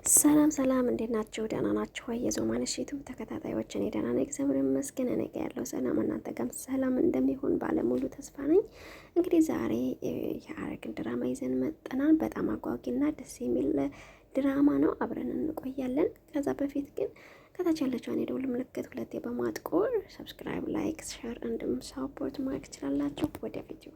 ሰላም ሰላም፣ እንዴት ናችሁ? ደህና ናችሁ ወይ? የዞማነሽ ዩቲዩብ ተከታታዮች፣ እኔ ደህና ነኝ፣ እግዚአብሔር ይመስገን። እኔ ጋር ያለው ሰላም እናንተ ጋርም ሰላም እንደሚሆን ባለሙሉ ተስፋ ነኝ። እንግዲህ ዛሬ የሐረግን ድራማ ይዘን መጥተናል። በጣም አጓጊና ደስ የሚል ድራማ ነው። አብረን እንቆያለን። ከዛ በፊት ግን ከታች ያለችውን የደውል ምልክት ሁለቴ በማጥቆር ሰብስክራይብ፣ ላይክ፣ ሼር እንዲሁም ሳፖርት ማድረግ ትችላላችሁ። ወደ ቪዲዮ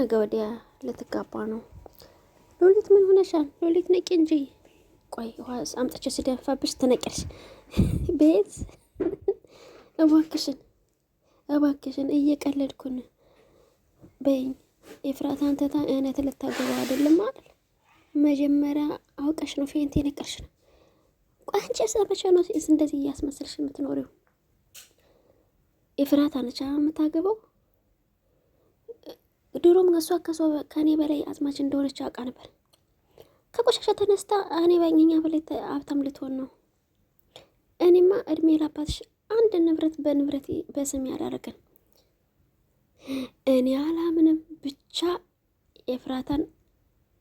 ነገ ወዲያ ልትጋባ ነው። ሎሊት ምን ሆነሻል? ሎሊት ነቂ እንጂ። ቆይ ውሃ አምጥቼ ስደፋብሽ ትነቂያለሽ። ቤት እባክሽን እየቀለድኩን በይኝ። ኤፍራታን ትታ እውነት ልታገባ አይደለም አይደል? መጀመሪያ አውቀሽ ነው ፌንት የነቀርሽ ነው። ቆይ አንቺ ሰመቼ ነው እንደዚህ እያስመሰልሽ የምትኖሪው? ኤፍራታ ነች የምታገባው። ድሮም እሷ ከኔ በላይ አዝማች እንደሆነች አውቃ ነበር። ከቆሻሻ ተነስታ እኔ ባገኛ በላይ ሀብታም ልትሆን ነው። እኔማ እድሜ ላባትሽ አንድ ንብረት በንብረት በስም ያዳረገን እኔ አላምንም። ብቻ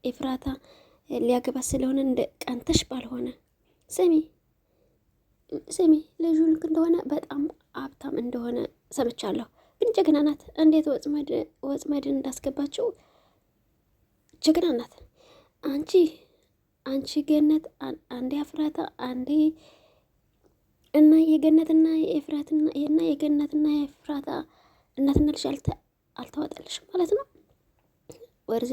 ኤፍራታ ሊያገባ ስለሆነ እንደ ቀንተሽ ባልሆነ። ስሚ ልጁ ልክ እንደሆነ በጣም ሀብታም እንደሆነ ሰምቻለሁ። ግን ጀግና ናት። እንዴት ወጥመድን እንዳስገባችው ጀግና ናት። አንቺ ገነት አንዴ ኤፍራታ አንዴ እና የገነትና የኤፍራታ እናትና ልጅ አልተዋጠልሽም ማለት ነው።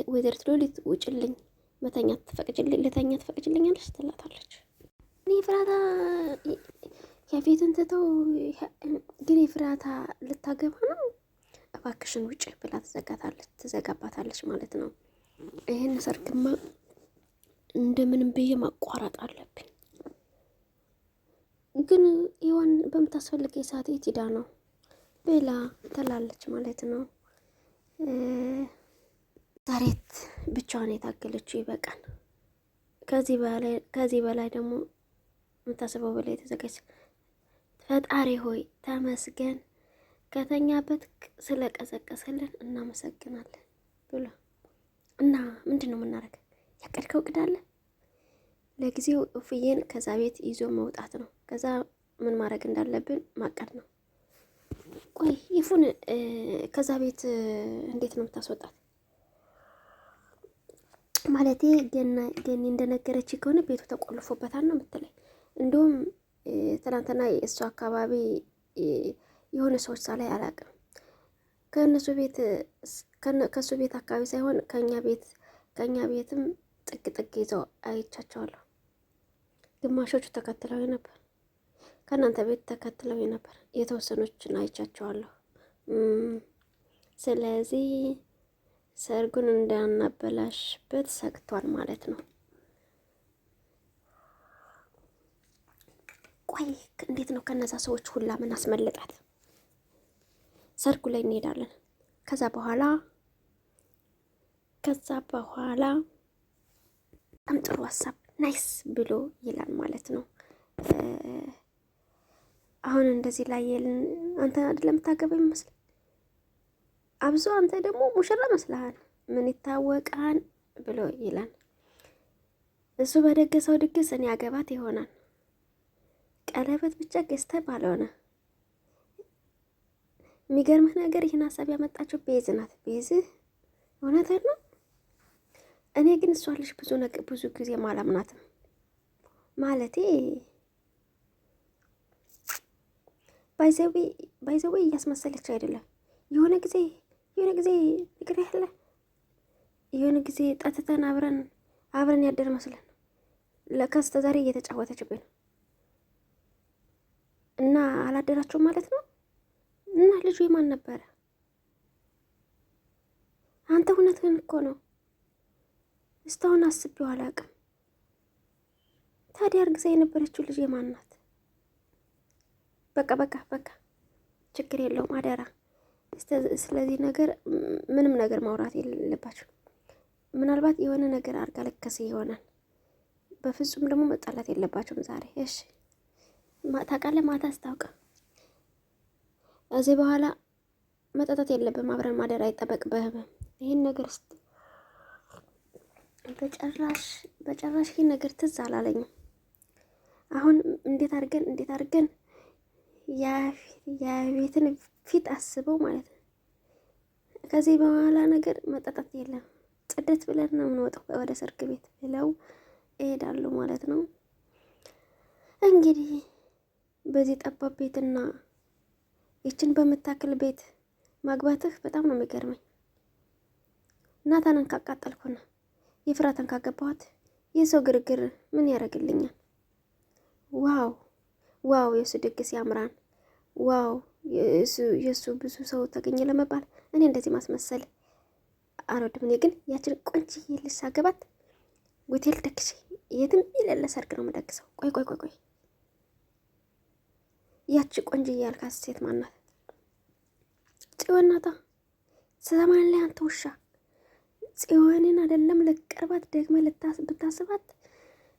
ወይዘሪት ሎሊት ውጭልኝ፣ ልተኛ ትፈቅጅልኛለች ትላታለች። ኤፍራታ ከፊትን ትተው ግን ኤፍራታ ልታገባ ነው። እባክሽን ውጭ ብላ ትዘጋባታለች ማለት ነው። ይህን ሰርግማ እንደምንም ብዬ ማቋረጥ አለብኝ። ግን ይዋን በምታስፈልገ ሰዓት የት ሄዳ ነው ብላ ትላለች ማለት ነው። ዛሬት ብቻዋን የታገለችው ይበቃል። ከዚህ በላይ ደግሞ የምታስበው በላይ የተዘጋጅ። ፈጣሪ ሆይ ተመስገን፣ ከተኛበት ስለቀሰቀሰልን እናመሰግናለን ብሎ እና ምንድን ነው የምናደርግ? ያቀድከው እቅድ አለ? ለጊዜው እፍዬን ከዛ ቤት ይዞ መውጣት ነው። ከዛ ምን ማድረግ እንዳለብን ማቀድ ነው። ቆይ ይፉን ከዛ ቤት እንዴት ነው የምታስወጣት? ማለቴ ገኒ እንደነገረች ከሆነ ቤቱ ተቆልፎበታል ነው የምትለኝ። እንዲሁም ትናንትና የእሱ አካባቢ የሆነ ሰዎች ሳላይ አላውቅም። ከእሱ ቤት አካባቢ ሳይሆን ከእኛ ቤትም ጥግ ይዘው አይቻቸዋለሁ። ግማሾቹ ተከትለው ነበር፣ ከእናንተ ቤት ተከትለው ነበር። የተወሰኖችን አይቻቸዋለሁ። ስለዚህ ሰርጉን እንዳናበላሽበት ሰግቷል ማለት ነው። ቆይ እንዴት ነው ከነዛ ሰዎች ሁላ ምን አስመለጣት? ሰርጉ ላይ እንሄዳለን። ከዛ በኋላ በጣም ጥሩ ሀሳብ ናይስ ብሎ ይላል ማለት ነው። አሁን እንደዚህ ላይ አንተ አይደለም ታገባ ይመስል አብዞ አንተ ደግሞ ሙሽራ መስለሃል። ምን ይታወቃል ብሎ ይላል። እሱ በደገሰው ድግስ እኔ አገባት ይሆናል። ቀለበት ብቻ ገዝተህ ባልሆነ። የሚገርምህ ነገር ይህን ሀሳብ ያመጣችው ቤዝ ናት። ቤዝ እውነትህ ነው። እኔ ግን እሷ ልጅ ብዙ ጊዜ ማላምናትም ማለቴ ባይዘዌ እያስመሰለች አይደለም። የሆነ ጊዜ ንግር ያለ የሆነ ጊዜ ጠጥተን አብረን ያደር መስለን ለከስተ ዛሬ እየተጫወተችብን እና አላደራችሁም ማለት ነው። እና ልጁ የማን ነበረ? አንተ እውነትህን እኮ ነው። እስካሁን አስቤው አላውቅም። ታዲያ እርግዛ የነበረችው ልጅ የማን ናት? በቃ ችግር የለውም አደራ። ስለዚህ ነገር ምንም ነገር ማውራት የሌለባችሁ። ምናልባት የሆነ ነገር አድርጋ ልከስ ይሆናል። በፍጹም ደግሞ መጣላት የለባችሁም ዛሬ። እሺ ታውቃለህ፣ ማታ አስታውቃ እዚህ በኋላ መጠጣት የለብም። አብረን ማደር አይጠበቅብህም። ይህን ነገር በጭራሽ ይህን ነገር ትዝ አላለኝም። አሁን እንዴት አድርገን የቤትን ፊት አስበው ማለት ነው። ከዚህ በኋላ ነገር መጠጣት የለም፣ ጽደት ብለን ነው የምንወጣው ወደ ሰርግ ቤት ብለው እሄዳሉ ማለት ነው። እንግዲህ በዚህ ጠባብ ቤትና ይችን በምታክል ቤት ማግባትህ በጣም ነው የሚገርመኝ። ናታንን ካቃጠልኩና የፍራትን ካገባኋት የሰው ግርግር ምን ያደርግልኛል? ዋው የእሱ ድግስ ያምራን። ዋው የእሱ ብዙ ሰው ተገኘ ለመባል እኔ እንደዚህ ማስመሰል አልወድም። እኔ ግን ያችን ቆንጅዬ ልጅ ሳገባት ሆቴል ደግሼ የትም የሌለ ሰርግ ነው የምደግሰው። ቆይ ያቺ ቆንጅዬ ያልካት ሴት ማናት? ጽዮን ናታ። ሰማን ላይ አንተ ውሻ፣ ጽዮንን አይደለም ልቀርባት ደግመ ብታስባት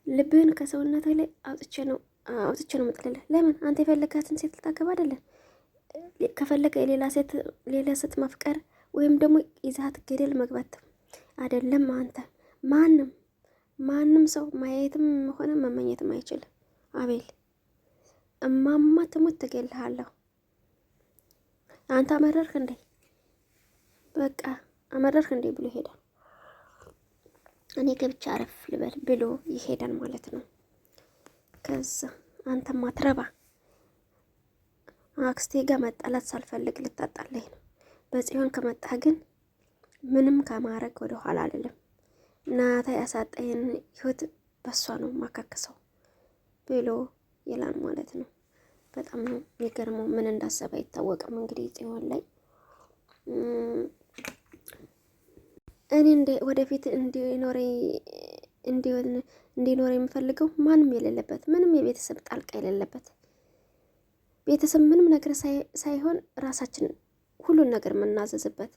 ልብህን ከሰውነት ላይ አውጥቼ ነው የምጥልልህ። ለምን? አንተ የፈለጋትን ሴት ልታገባ አይደለም? ከፈለገ ሌላ ሴት ማፍቀር ወይም ደግሞ ይዛት ገደል መግባት አይደለም። አንተ ማንም ሰው ማየትም ሆነ መመኘትም አይችልም። አቤል እማማ ትሙት ትገልሃለሁ። አንተ አመረርክ እንዴ? በቃ አመረርክ እንዴ ብሎ ይሄዳል። እኔ ገብቻ አረፍ ልበል ብሎ ይሄዳል ማለት ነው። ከዛ አንተ ማትረባ አክስቴ ጋር መጣላት ሳልፈልግ ልታጣለኝ ነው። በጽዮን ከመጣ ግን ምንም ከማረግ ወደ ኋላ አልልም። ናታ ያሳጣይን ህይወት በሷ ነው ማካከሰው ብሎ ይላል ማለት ነው። በጣም ነው የሚገርመው። ምን እንዳሰበ አይታወቅም። እንግዲህ ጽዮን ላይ እኔ ወደፊት እንዲኖር የምፈልገው ማንም የሌለበት፣ ምንም የቤተሰብ ጣልቃ የሌለበት ቤተሰብ ምንም ነገር ሳይሆን ራሳችን ሁሉን ነገር የምናዘዝበት፣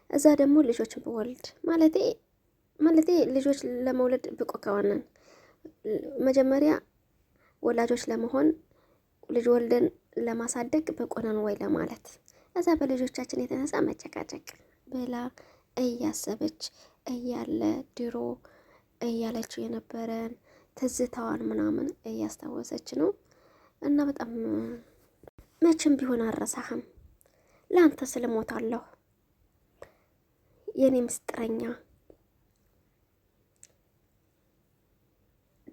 እዛ ደግሞ ልጆችን በወልድ ማለቴ ልጆች ለመውለድ ብቁ ከሆነን መጀመሪያ ወላጆች ለመሆን ልጅ ወልደን ለማሳደግ ብቁ ነን ወይ ለማለት፣ እዛ በልጆቻችን የተነሳ መጨቃጨቅ ብላ እያሰበች እያለ ድሮ እያለችው የነበረን ትዝታዋን ምናምን እያስታወሰች ነው። እና በጣም መቼም ቢሆን አረሳህም፣ ለአንተ ስልሞታለሁ የኔ ምስጥረኛ፣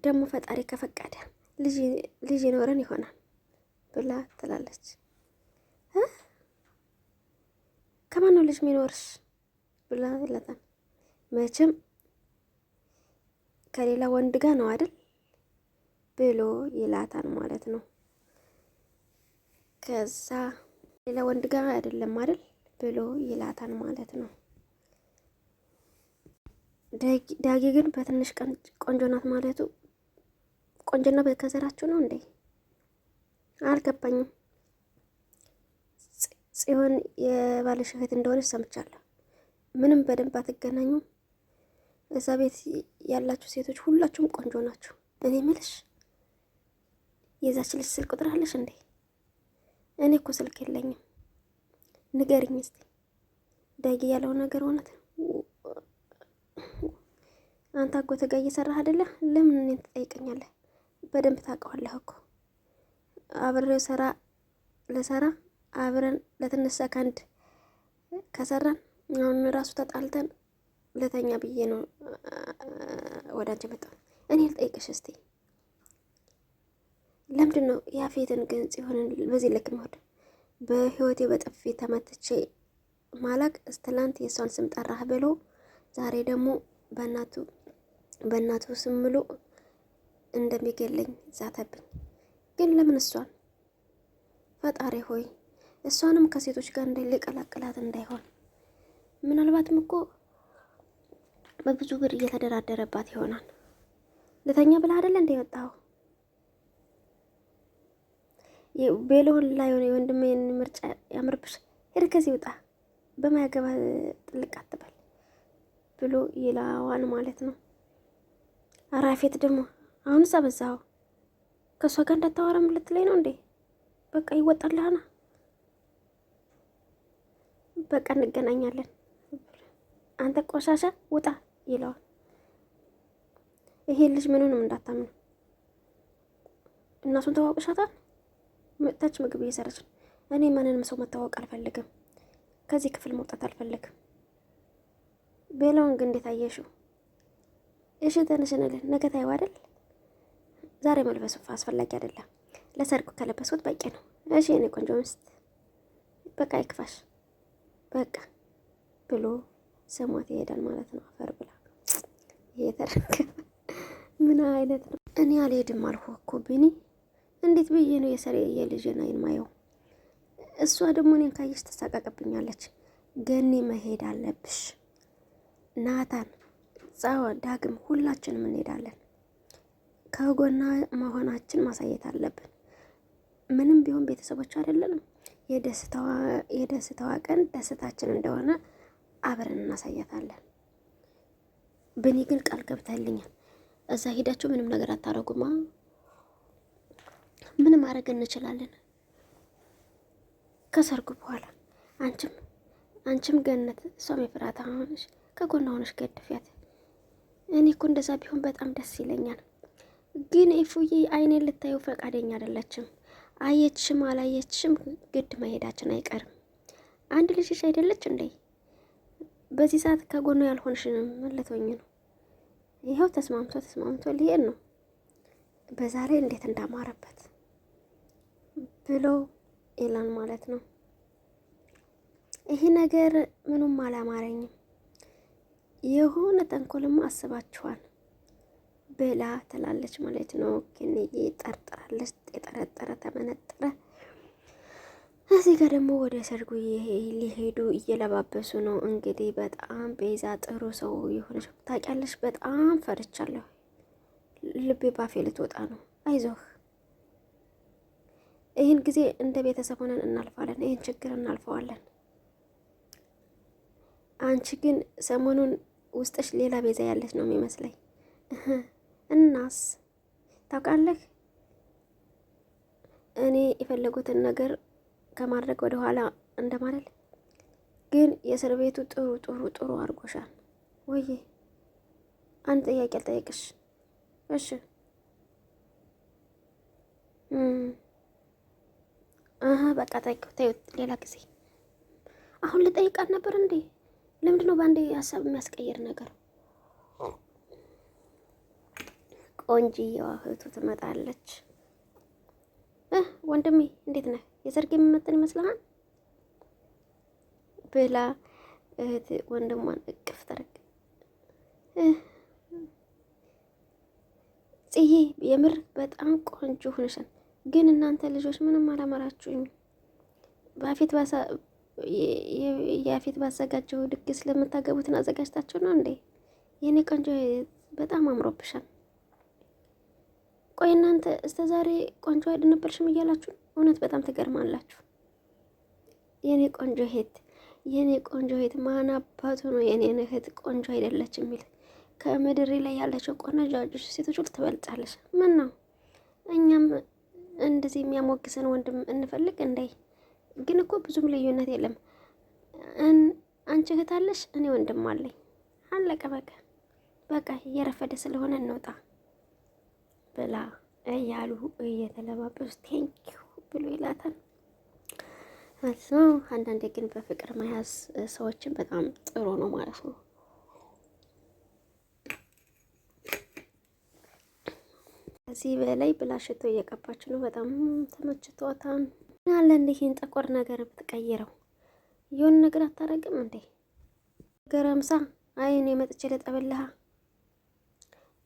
ደግሞ ፈጣሪ ከፈቀደ ልጅ ይኖረን ይሆናል ብላ ትላለች። ከማን ነው ልጅ ሚኖርሽ ብላ ይላታል። መቼም ከሌላ ወንድ ጋር ነው አይደል ብሎ ይላታል ማለት ነው። ከዛ ሌላ ወንድ ጋር አይደለም አይደል ብሎ ይላታል ማለት ነው። ዳጊ ግን በትንሽ ቀን ቆንጆ ናት ማለቱ፣ ቆንጆና ከዘራችሁ ነው እንዴ? አልገባኝም። ጽዮን የባልሽ እህት እንደሆነች ሰምቻለሁ። ምንም በደንብ አትገናኙም። እዛ ቤት ያላችሁ ሴቶች ሁላችሁም ቆንጆ ናችሁ። እኔ ምልሽ የዛች ልጅ ስልክ ቁጥር አለሽ እንዴ? እኔ እኮ ስልክ የለኝም። ንገሪኝ እስቲ። ዳጊ ያለው ነገር እውነት ነው? አንተ አጎቴ ጋር እየሰራህ አይደለ? ለምን እኔን ትጠይቀኛለህ? በደንብ ታውቀዋለህ እኮ። አብሬው ለሰራ አብረን ለትንሽ ሰከንድ ከሰራን አሁን ራሱ ተጣልተን ለተኛ ብዬ ነው ወደ አንቺ መጣሁ። እኔ ልጠይቅሽ እስቲ፣ ለምንድን ነው ያፌትን ግን ጽዮንን በዚህ ልክ መውደድ? በህይወቴ በጥፊ ተመትቼ ማላቅ ትላንት የእሷን ስም ጠራህ ብሎ ዛሬ ደግሞ በእናቱ ስም ብሎ እንደሚገለኝ ዛተብኝ። ግን ለምን እሷን? ፈጣሪ ሆይ እሷንም ከሴቶች ጋር ሊቀላቅላት እንዳይሆን። ምናልባትም እኮ በብዙ ብር እየተደራደረባት ይሆናል። ልተኛ ብላ አይደለ እንደ የወጣው ቤሎን ላይ ሆነ የወንድሜን ምርጫ ያምርብሽ፣ ሄድ ከዚህ ውጣ፣ በማያገባ ጥልቅ አትበል ብሎ ይላዋን ማለት ነው። አራፌት ደግሞ አሁንስ አበዛኸው። ከእሷ ጋር እንዳታወራም ልትለኝ ነው እንዴ? በቃ ይወጣልሃና፣ በቃ እንገናኛለን፣ አንተ ቆሻሻ ውጣ ይለዋል። ይሄ ልጅ ምኑንም እንዳታምኑ። እናቱን ተዋውቅሻታል? መጥታች ምግብ እየሰራች ነው። እኔ ማንንም ሰው መታወቅ አልፈልግም። ከዚህ ክፍል መውጣት አልፈልግም። ቤላውን ግን እንዴት አየሽው? እሺ ተነሽነልን፣ ነገ ታይው አይደል? ዛሬ መልበሱ አስፈላጊ አይደለም። ለሰርጉ ከለበሱት በቂ ነው። እሺ የኔ ቆንጆ ሚስት፣ በቃ ይክፋሽ፣ በቃ ብሎ ስሟት ይሄዳል ማለት ነው። አፈር ብላ እየተረከበ ምን አይነት ነው? እኔ አልሄድም አልኩ እኮ ቢኒ። እንዴት ብዬ ነው የልጅን አይን ማየው? እሷ ደግሞ እኔን ካየሽ ተሳቀቅብኛለች። ገኒ መሄድ አለብሽ። ናታን፣ ጻዋ፣ ዳግም ሁላችንም እንሄዳለን። ከጎና መሆናችን ማሳየት አለብን። ምንም ቢሆን ቤተሰቦች አይደለንም። የደስታዋ ቀን ደስታችን እንደሆነ አብረን እናሳያታለን። ብኒ ግን ቃል ገብተልኛል። እዛ ሄዳችሁ ምንም ነገር አታረጉማ። ምንም ማድረግ እንችላለን ከሰርጉ በኋላ። አንቺም ገነት፣ እሷም የፍራታ ሆነሽ ከጎና ሆነሽ ገድፊያት። እኔ እኮ እንደዛ ቢሆን በጣም ደስ ይለኛል። ግን ኢፉዬ አይኔን ልታየው ፈቃደኛ አይደለችም። አየችሽም አላየችሽም ግድ መሄዳችን አይቀርም። አንድ ልጅሽ አይደለች እንዴ? በዚህ ሰዓት ከጎኑ ያልሆንሽንም ልትሆኝ ነው። ይኸው ተስማምቶ ሊሄድ ነው። በዛ ላይ እንዴት እንዳማረበት ብሎ ይላል ማለት ነው። ይሄ ነገር ምኑም አላማረኝም። የሆነ ተንኮልማ አስባችኋል ብላ ትላለች ማለት ነው። ግን ጠርጥራለች። የጠረጠረ ተመነጠረ። እዚህ ጋር ደግሞ ወደ ሰርጉ ሊሄዱ እየለባበሱ ነው። እንግዲህ በጣም ቤዛ ጥሩ ሰው የሆነች ታውቂያለሽ። በጣም ፈርቻለሁ። ልቤ ባፌ ልትወጣ ነው። አይዞህ፣ ይህን ጊዜ እንደ ቤተሰብ ሆነን እናልፋለን። ይህን ችግር እናልፈዋለን። አንቺ ግን ሰሞኑን ውስጥሽ ሌላ ቤዛ ያለች ነው የሚመስለኝ። እናስ ታውቃለህ፣ እኔ የፈለጉትን ነገር ከማድረግ ወደ ኋላ እንደማለት። ግን የእስር ቤቱ ጥሩ አድርጎሻል ወይ? አንድ ጥያቄ ልጠይቅሽ። እሺ። በቃ ተይው፣ ሌላ ጊዜ። አሁን ልጠይቃት ነበር እንዴ? ለምንድን ነው በአንዴ ሀሳብ የሚያስቀይር ነገር? ቆንጂየዋ እህቱ ትመጣለች። ወንድሜ እንዴት ነህ? የሰርግ የሚመጥን ይመስልሃል? ብላ እህት ወንድሟን እቅፍ ተረግ ጽዬ የምር በጣም ቆንጆ ሆነሻል። ግን እናንተ ልጆች ምንም አላማራችሁኝ። ያፌት ባዘጋጀው ድግስ ለምታገቡትን አዘጋጅታችሁ ነው እንዴ? የኔ ቆንጆ በጣም አምሮብሻል። ቆይ እናንተ እስከ ዛሬ ቆንጆ አይደነበርሽም እያላችሁ እውነት በጣም ትገርማላችሁ። የኔ ቆንጆ እህት ማን አባቱ ነው የኔን እህት ቆንጆ አይደለች የሚል? ከምድሬ ላይ ያለችው ቆነጃጆች ሴቶች ሁሉ ትበልጣለች። ምን ነው እኛም እንደዚህ የሚያሞግሰን ወንድም እንፈልግ እንዴ? ግን እኮ ብዙም ልዩነት የለም። አንቺ እህት አለሽ፣ እኔ ወንድም አለኝ። አለቀ በቃ እየረፈደ ስለሆነ እንውጣ ብላ እያሉ እየተለባበሱ ቴንኪው ብሎ ይላታል። አንዳንዴ ግን በፍቅር መያዝ ሰዎችን በጣም ጥሩ ነው ማለት ነው። ከዚህ በላይ ብላሽቶ እየቀባች ነው። በጣም ተመችቷታል። አለ እንዴ ይሄን ጥቁር ነገር ብትቀይረው የሆነ ነገር አታረግም እንዴ? ገረምሳ አይኔ መጥቼ ልጠብልሃ።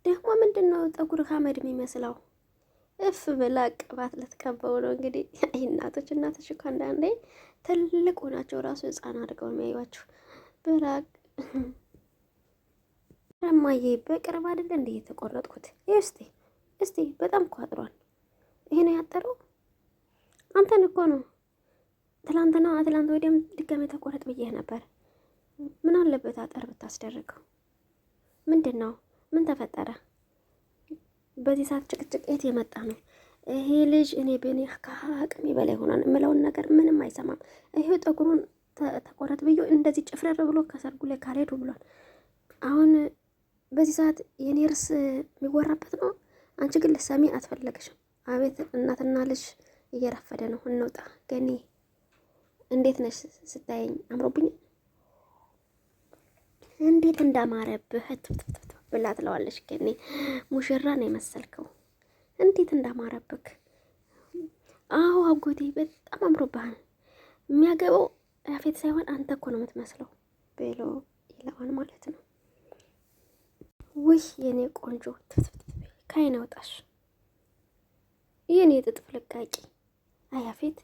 ደግሞ ምንድነው ጠጉር ሀመድ የሚመስለው? እፍ ብላ ቅባት ልትቀበው ነው እንግዲህ። አይ እናቶች እኮ አንዳንዴ ትልቅ ሆናቸው ራሱ ህፃን አድርገው የሚያዩዋችሁ። ብላ ረማዬ በቅርብ አይደለ እንዴ የተቆረጥኩት? እስቲ በጣም እኮ አጥሯል። ይሄ ነው ያጠረው? አንተን እኮ ነው። ትላንት ወዲያም ድጋሜ ተቆረጥ ብዬህ ነበር። ምን አለበት አጠር ብታስደርገው? ምንድን ነው? ምን ተፈጠረ? በዚህ ሰዓት ጭቅጭቅ የት የመጣ ነው? ይሄ ልጅ እኔ በእኔ ከአቅሜ በላይ ሆኗል የምለውን ነገር ምንም አይሰማም። ይሄ ጠጉሩን ተቆረጥ ብዬ እንደዚህ ጭፍረር ብሎ ከሰርጉ ላይ ካልሄዱ ብሏል። አሁን በዚህ ሰዓት የኔ ርስ የሚወራበት ነው። አንቺ ግን ልትሰሚ አትፈለግሽም። አቤት እናትና ልጅ እየረፈደ ነው። እንውጣ። ገኒ እንዴት ነሽ? ስታየኝ አምሮብኝ እንዴት እንዳማረብህ ብላ ትለዋለች። ገኒ ሙሽራ ነው የመሰልከው። እንዴት እንዳማረብክ። አዎ አጎቴ በጣም አምሮብሃል። የሚያገባው ያፌት ሳይሆን አንተ እኮ ነው የምትመስለው ብሎ ይለዋል ማለት ነው። ውይ የኔ ቆንጆ ካይን አውጣሽ የኔ ጥጥ ፍልቃቂ። አይ ያፌት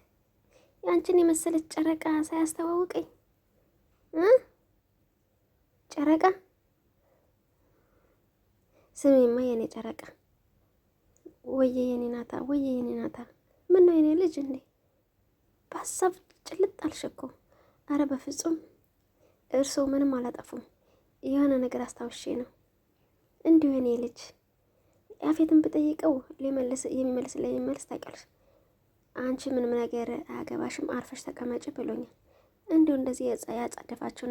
ያንቺን የመሰለች ጨረቃ ሳያስተዋውቀኝ ጨረቃ። ስሜማ የኔ ጨረቃ፣ ወየ የኔ ናታ፣ ወየ የኔ ናታ። ምን ነው የኔ ልጅ እንዴ በሀሳብ ጭልጥ አልሸኮ? አረ በፍጹም እርሶ ምንም አላጠፉም። የሆነ ነገር አስታውሼ ነው። እንዲሁ የኔ ልጅ ያፌትን ብጠይቀው የሚመልስ ታውቂያለሽ። አንቺ ምንም ነገር አያገባሽም አርፈሽ ተቀመጭ ብሎኛል። እንዲሁ እንደዚህ ያጻደፋቸው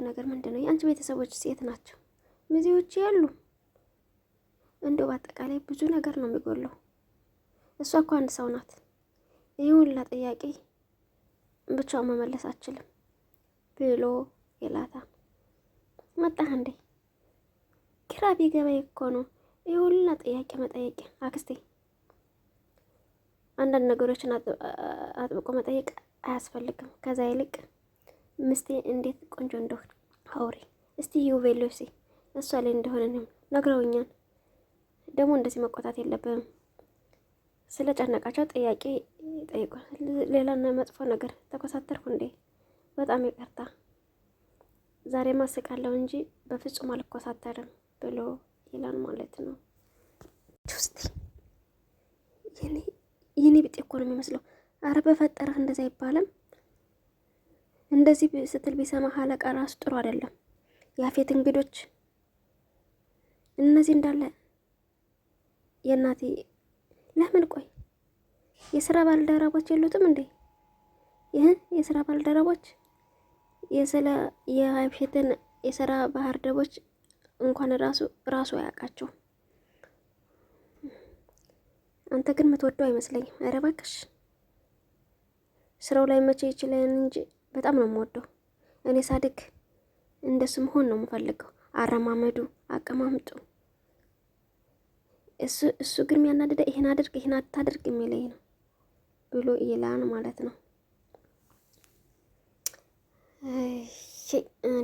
ነገር ምንድን ነው? የአንቺ ቤተሰቦች የት ናቸው? ሚዜዎች ያሉ? እንዲሁ በአጠቃላይ ብዙ ነገር ነው የሚጎለው። እሷ እኮ አንድ ሰው ናት። ይህ ሁላ ጥያቄ ብቻውን መመለስ አችልም ብሎ ይላታል። መጣህ እንዴ? ግራ ቢገባኝ እኮ ነው ይህ ሁላ ጥያቄ መጠየቅ። አክስቴ አንዳንድ ነገሮችን አጥብቆ መጠየቅ አያስፈልግም። ከዛ ይልቅ ምስቴ እንዴት ቆንጆ እንደሆነ አውሪ እስቲ። ዩቬሎሲ እሷ ላይ እንደሆነ ነው ነግረውኛል። ደግሞ እንደዚህ መቆጣት የለብህም። ስለ ጨነቃቸው ጥያቄ ጠይቋል። ሌላና መጥፎ ነገር ተኮሳተርኩ እንዴ? በጣም ይቅርታ። ዛሬ ማስቃለሁ እንጂ በፍጹም አልኮሳተርም ብሎ ይላል ማለት ነው። ጁስቲ የኔ ብጤ እኮ ነው የሚመስለው። አረ በፈጠረህ እንደዛ አይባልም። እንደዚህ ስትል ቢሰማ አለቃ ራሱ ጥሩ አይደለም። ያፌት እንግዶች እነዚህ እንዳለ የእናቴ ለምን ቆይ የስራ ባልደረቦች የሉትም እንዴ? ይህ የስራ ባልደረቦች የያፌትን የስራ ባህር ደቦች እንኳን ራሱ አያውቃቸው። አንተ ግን የምትወደው አይመስለኝም። ኧረ እባክሽ ስራው ላይ መቼ ይችላል እንጂ በጣም ነው የምወደው። እኔ ሳድግ እንደሱ መሆን ነው የምፈልገው። አረማመዱ፣ አቀማምጡ። እሱ ግን የሚያናድደ ይሄን አድርግ ይሄን አታድርግ የሚለኝ ነው ብሎ ይላል ማለት ነው።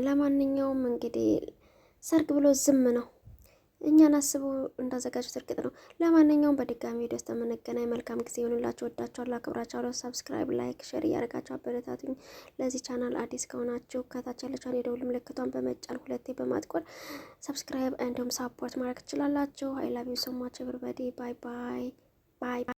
ለማንኛውም እንግዲህ ሰርግ ብሎ ዝም ነው። እኛን አስቡ እንዳዘጋጁት እርግጥ ነው። ለማንኛውም በድጋሚ ቪዲዮ እስከምንገናኝ መልካም ጊዜ ይሁንላችሁ። ወዳችኋለሁ፣ አክብራችኋለሁ። ሰብስክራይብ፣ ላይክ፣ ሼር እያደረጋችሁ አበረታቱኝ። ለዚህ ቻናል አዲስ ከሆናችሁ ከታች ያለችውን የደውል ምልክቷን በመጫን ሁለቴ በማጥቆር ሰብስክራይብ እንዲሁም ሳፖርት ማድረግ ትችላላችሁ። አይ ላቭ ዩ ሶ ማች ኤቨሪባዲ። ባይ ባይ ባይ።